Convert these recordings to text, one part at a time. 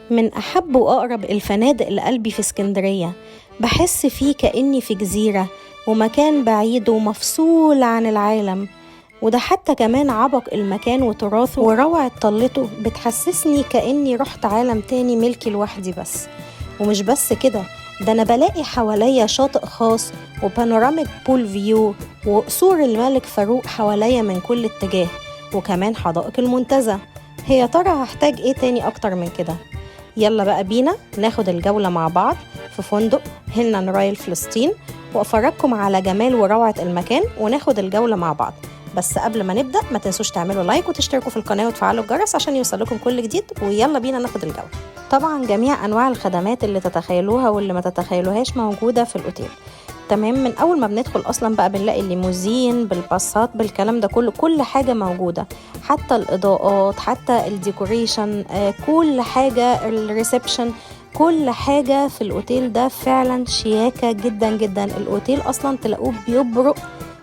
من أحب وأقرب الفنادق لقلبي في اسكندرية. بحس فيه كأني في جزيرة ومكان بعيد ومفصول عن العالم، وده حتى كمان عبق المكان وتراثه وروعة طلته بتحسسني كأني رحت عالم تاني ملكي لوحدي. ومش بس كده، ده أنا بلاقي حواليا شاطئ خاص وبانوراميك بول فيو وقصور الملك فاروق حواليا من كل اتجاه، وكمان حدائق المنتزه. هي ترى هحتاج ايه تاني أكتر من كده؟ يلا بقى بينا ناخد الجولة مع بعض في فندق هيلنان رويال فلسطين، وأفرجكم على جمال وروعة المكان وناخد الجولة مع بعض. بس قبل ما نبدأ ما تنسوش تعملوا لايك وتشتركوا في القناة وتفعلوا الجرس عشان يوصلكم كل جديد، ويلا بينا ناخد الجولة. طبعا جميع أنواع الخدمات اللي تتخيلوها واللي ما تتخيلوهاش موجودة في الأوتيل. تمام، من أول ما بندخل أصلا بقى بنلاقي الليموزين بالباصات بالكلام ده كله، كل حاجة موجودة، حتى الإضاءات، حتى الديكوريشن، كل حاجة، الريسبشن، كل حاجة في الأوتيل ده فعلا شياكة جدا جدا. الأوتيل أصلا تلاقوه بيبرق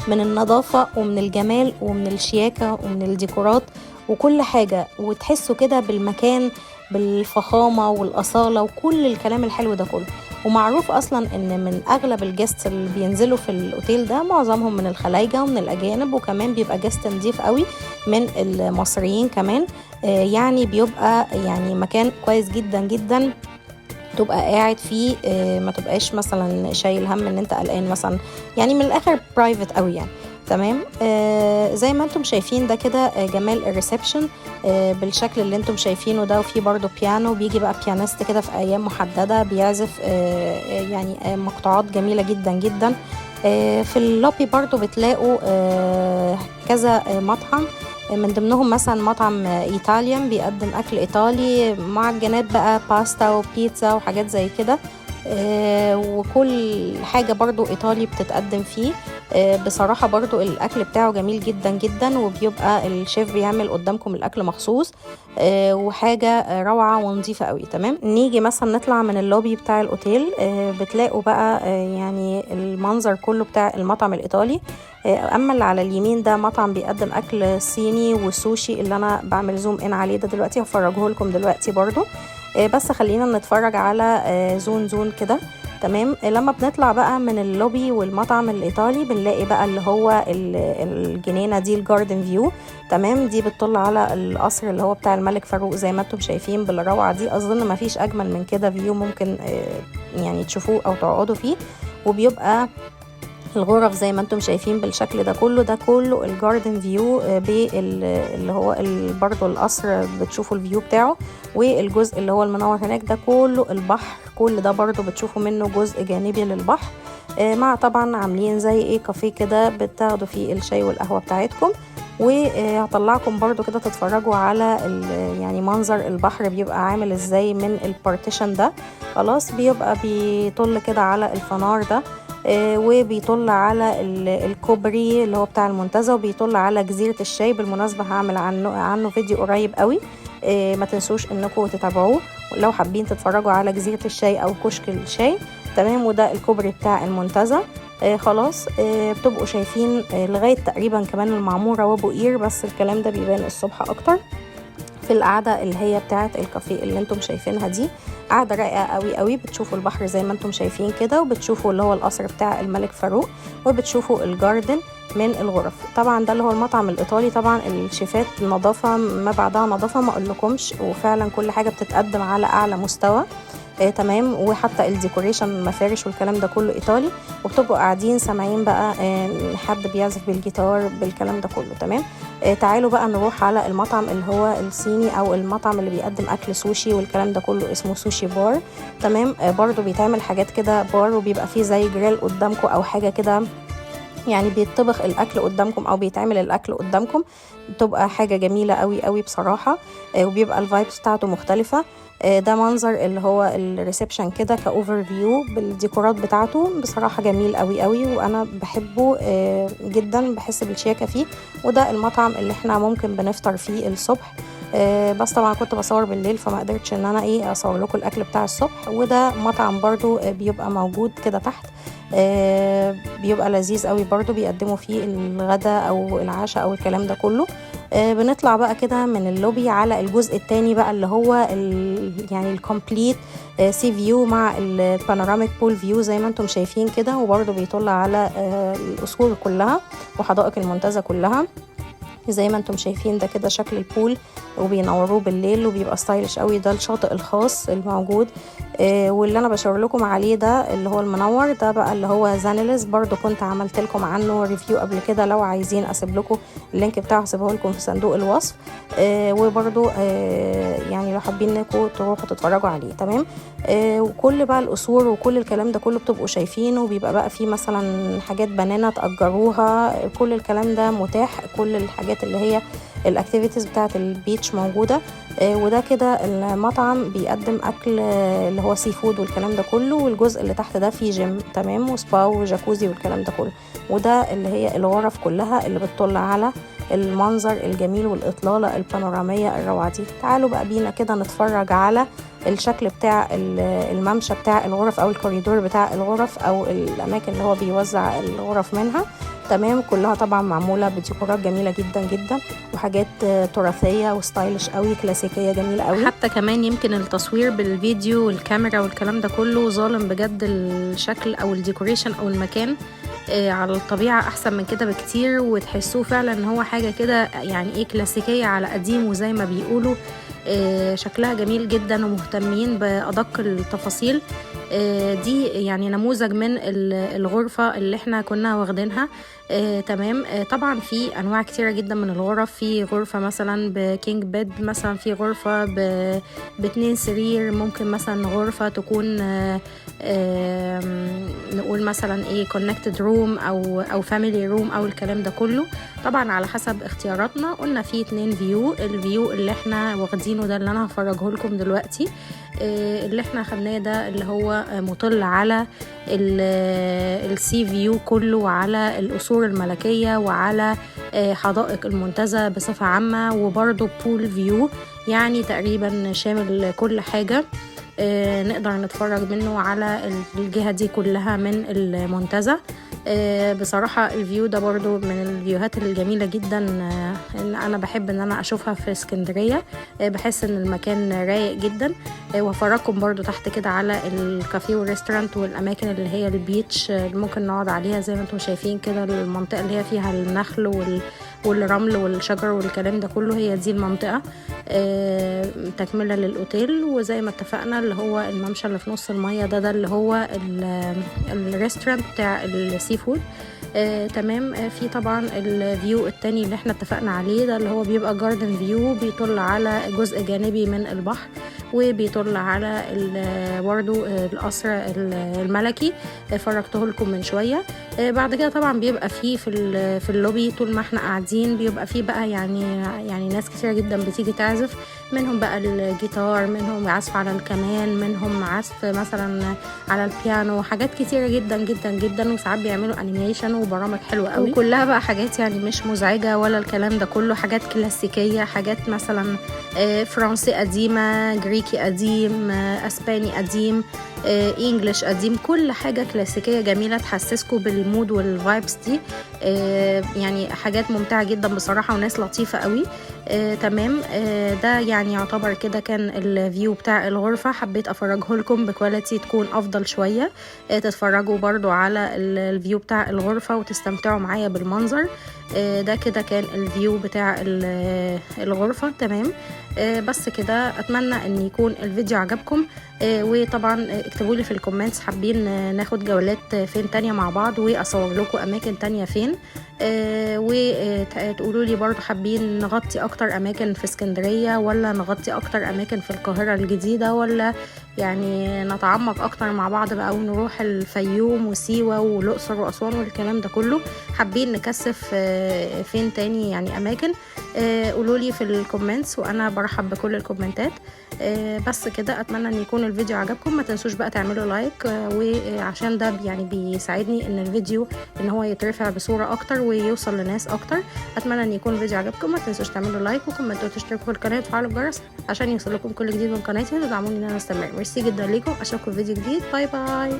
من النظافة ومن الجمال ومن الشياكة ومن الديكورات وكل حاجة، وتحسوا كده بالمكان بالفخامة والأصالة وكل الكلام الحلو ده كله. ومعروف أصلا إن من أغلب الجست اللي بينزلوا في الأوتيل ده معظمهم من الخلايجة ومن الأجانب، وكمان بيبقى جست نضيف قوي من المصريين كمان. يعني بيبقى يعني مكان كويس جدا جدا تبقى قاعد فيه، ما تبقاش مثلا شايل هم ان انت قلقان مثلا، يعني من الاخر برايفت قوي يعني. تمام، زي ما انتم شايفين ده كده جمال الريسبشن بالشكل اللي انتم شايفينه ده، وفيه برضو بيانو، بيجي بقى بيانست كده في ايام محددة بيعزف يعني مقطوعات جميلة جدا جدا. في اللوبي برضو بتلاقوا كذا مطعم، من ضمنهم مثلا مطعم ايطاليان بيقدم اكل ايطالي، معجنات بقى باستا وبيتزا وحاجات زي كده، وكل حاجة برضو ايطالي بتتقدم فيه. بصراحة برضو الاكل بتاعه جميل جدا جدا، وبيبقى الشيف بيعمل قدامكم الاكل مخصوص، وحاجة روعة ونظيفة قوي. تمام، نيجي مثلا نطلع من اللوبي بتاع الاوتيل، بتلاقوا بقى يعني المنظر كله بتاع المطعم الايطالي. اما اللي على اليمين ده مطعم بيقدم اكل صيني وسوشي، اللي انا بعمل زوم ان عليه ده دلوقتي، هفرجه لكم دلوقتي برضو. بس خلينا نتفرج على زون كده. تمام، لما بنطلع بقى من اللوبي والمطعم الايطالي بنلاقي بقى اللي هو الجنينه دي، الجاردن فيو. تمام، دي بتطل على القصر اللي هو بتاع الملك فاروق زي ما انتم شايفين بالروعه دي. اظن ما فيش اجمل من كده فيو ممكن يعني تشوفوه او تقعدوا فيه. وبيبقى الغرف زي ما انتم شايفين بالشكل ده كله، ده كله الجاردن فيو، اللي هو برضو القصر بتشوفوا الفيو بتاعه، والجزء اللي هو المنور هناك ده كله البحر، كل ده برضو بتشوفوا منه جزء جانبي للبحر. مع طبعا عاملين زي ايه كافيه كده بتاخدوا فيه الشاي والقهوة بتاعتكم. وهطلعكم برضو كده تتفرجوا على يعني منظر البحر بيبقى عامل ازاي من البارتيشن ده. خلاص، بيبقى بيطل كده على الفنار ده، وبيطل على الكوبري اللي هو بتاع المنتزه، وبيطل على جزيرة الشاي. بالمناسبة هعمل عنه فيديو قريب قوي، ما تنسوش انكم تتابعوه لو حابين تتفرجوا على جزيرة الشاي او كشك الشاي. تمام، وده الكوبري بتاع المنتزه. خلاص، بتبقوا شايفين لغاية تقريبا كمان المعمورة وابو قير، بس الكلام ده بيبان الصبح اكتر. في القعدة اللي هي بتاعة الكافيه اللي انتم شايفينها دي، قاعدة رايقة قوي قوي، بتشوفوا البحر زي ما انتم شايفين كده، وبتشوفوا اللي هو القصر بتاع الملك فاروق، وبتشوفوا الجاردن من الغرف. طبعا ده اللي هو المطعم الايطالي. طبعا الشيفات نظافة ما بعدها نظافة ما اقولكمش، وفعلا كل حاجة بتتقدم على اعلى مستوى. تمام، وحتى الديكوريشن المفارش والكلام ده كله ايطالي، وبتبقوا قاعدين سامعين بقى حد بيعزف بالجيتار بالكلام ده كله. تمام، تعالوا بقى نروح على المطعم اللي هو الصيني، او المطعم اللي بيقدم اكل سوشي والكلام ده كله، اسمه سوشي بار. تمام، برضو بيتعمل حاجات كده بار، وبيبقى فيه زي جريل قدامكم او حاجة كده، يعني بيطبخ الاكل قدامكم او بيتعمل الاكل قدامكم. بتبقى حاجة جميلة قوي قوي بصراحة، وبيبقى الفايبس بتاعته مختلفة. ده منظر اللي هو الريسبشن كده كاوفر فيو بالديكورات بتاعته، بصراحة جميل قوي قوي وانا بحبه جدا، بحس بالشياكة فيه. وده المطعم اللي احنا ممكن بنفطر فيه الصبح، بس طبعا كنت بصور بالليل فما قدرتش ان انا اصور لكم الاكل بتاع الصبح. وده مطعم برضو بيبقى موجود كده تحت، بيبقى لذيذ قوي برضو، بيقدموا فيه الغداء او العشاء او الكلام ده كله. بنطلع بقى كده من اللوبي على الجزء التاني بقى اللي هو يعني الكومبليت سي فيو مع البانوراميك بول فيو زي ما انتم شايفين كده، وبرده بيطل على القصور كلها وحدائق المنتزه كلها زي ما انتم شايفين. ده كده شكل البول وبينوروه بالليل وبيبقى ستايلش قوي. ده الشاطئ الخاص الموجود واللي انا بشاور لكم عليه ده اللي هو المنور ده بقى اللي هو زانيلز، برضو كنت عملت لكم عنه ريفيو قبل كده، لو عايزين اسيب لكم اللينك بتاعه هسيبه لكم في صندوق الوصف. وبرضو يعني لو حابين انكم تروحوا تتفرجوا عليه تمام. وكل بقى القصور وكل الكلام ده كله بتبقوا شايفينه، وبيبقى بقى فيه مثلا حاجات بنانه تأجروها، كل الكلام ده متاح، كل الحاجات اللي هي الاكتيفيتيز بتاعه البيتش موجوده. وده كده المطعم بيقدم اكل اللي هو سي فود والكلام ده كله، والجزء اللي تحت ده فيه جيم تمام وسبا وجاكوزي والكلام ده كله. وده اللي هي الغرف كلها اللي بتطل على المنظر الجميل والاطلاله البانوراميه الروعه دي. تعالوا بقى بينا كده نتفرج على الشكل بتاع الممشى بتاع الغرف او الكوريدور بتاع الغرف او الاماكن اللي هو بيوزع الغرف منها تمام. كلها طبعا معموله بديكورات جميله جدا جدا وحاجات تراثيه وستايلش قوي كلاسيكيه جميله قوي. حتى كمان يمكن التصوير بالفيديو والكاميرا والكلام ده كله ظالم بجد الشكل او الديكوريشن او المكان على الطبيعه احسن من كده بكتير، وتحسوه فعلا ان هو حاجه كده يعني ايه كلاسيكيه على قديم وزي ما بيقولوا. شكلها جميل جدا ومهتمين بأدق التفاصيل. دي يعني نموذج من الغرفة اللي احنا كنا واخدينها تمام. طبعا في انواع كتيرة جدا من الغرف، في غرفة مثلا بكينج بيد، مثلا في غرفة باتنين سرير، ممكن مثلا غرفة تكون نقول مثلا ايه كونكتد روم او فاميلي روم او الكلام ده كله، طبعا على حسب اختياراتنا. قلنا في 2 فيو، الفيو اللي احنا واخدينه ده اللي انا هفرجه لكم دلوقتي، اللي احنا خدناه ده اللي هو مطل على السي فيو كله وعلى القصور الملكية وعلى حدائق المنتزه بصفة عامة، وبرضو بول فيو يعني تقريبا شامل كل حاجة نقدر نتفرج منه على الجهة دي كلها من المنتزه. بصراحة الفيو ده برضو من الفيوهات الجميلة جدا ان انا بحب ان انا اشوفها في اسكندرية، بحس ان المكان رايق جدا. وهفرجكم برضو تحت كده على الكافيه والريستورانت والاماكن اللي هي البيتش اللي ممكن نقعد عليها زي ما انتم شايفين كده. المنطقة اللي هي فيها النخل والرمل والشجر والكلام ده كله هي دي المنطقة تكملة للأوتيل. وزي ما اتفقنا اللي هو الممشى اللي في نص المية ده اللي هو الريستورانت بتاع السي فود تمام. في طبعا الفيو التاني اللي احنا اتفقنا عليه ده اللي هو بيبقى جاردن فيو، بيطل على جزء جانبي من البحر وبيطل على برضو القصر الملكي فرجته لكم من شوية. بعد كده طبعا بيبقى فيه في اللوبي طول ما احنا قاعدين بيبقى فيه بقى يعني ناس كتير جدا بتيجي تعزف، منهم بقى الجيتار، منهم عزف على الكمان، منهم عزف مثلا على البيانو، حاجات كتيرة جدا جدا جدا. وساعات بيعملوا انيميشن وبرامج حلوة قوي، وكلها بقى حاجات يعني مش مزعجة ولا الكلام ده كله، حاجات كلاسيكية، حاجات مثلا فرنسي قديمة، جريكي قديم، اسباني قديم، انجلش قديم، كل حاجة كلاسيكية جميلة تحسسكم بالمود والفايبس دي. يعني حاجات ممتعة جدا بصراحة وناس لطيفة قوي تمام. ده يعني يعتبر كده كان الفيو بتاع الغرفة، حبيت افرجه لكم بكواليتي تكون افضل شوية، تتفرجوا برضو على الفيو بتاع الغرفة وتستمتعوا معايا بالمنظر. ده كده كان الفيو بتاع الغرفة تمام. بس كده اتمنى ان يكون الفيديو عجبكم، وطبعا اكتبوا لي في الكومنتس حابين ناخد جولات فين تانية مع بعض واصور لكم اماكن تانية فين، وتقولوا لي برضو حابين نغطي اكتر اماكن في اسكندرية ولا نغطي اكتر اماكن في القاهرة الجديدة، ولا يعني نتعمق اكتر مع بعض بقى ونروح الفيوم وسيوة والاقصر واسوان والكلام ده كله. حابين نكثف فين تاني يعني اماكن، قولوا لي في الكومنتس وانا برحب بكل الكومنتات. بس كده اتمنى ان يكون الفيديو عجبكم. ما تنسوش بقى تعملوا لايك، وعشان ده يعني بيساعدني ان الفيديو ان هو يترفع بصورة اكتر ويوصل لناس اكتر. اتمنى ان يكون الفيديو عجبكم. ما تنسوش تعملوا لايك وكومنتوا وتشتركوا في القناه وتفعلوا الجرس عشان يوصلكم كل جديد من قناتي وتدعموني ان انا استمر. ميرسي جدا ليكم، اشوفكم في فيديو جديد. باي باي.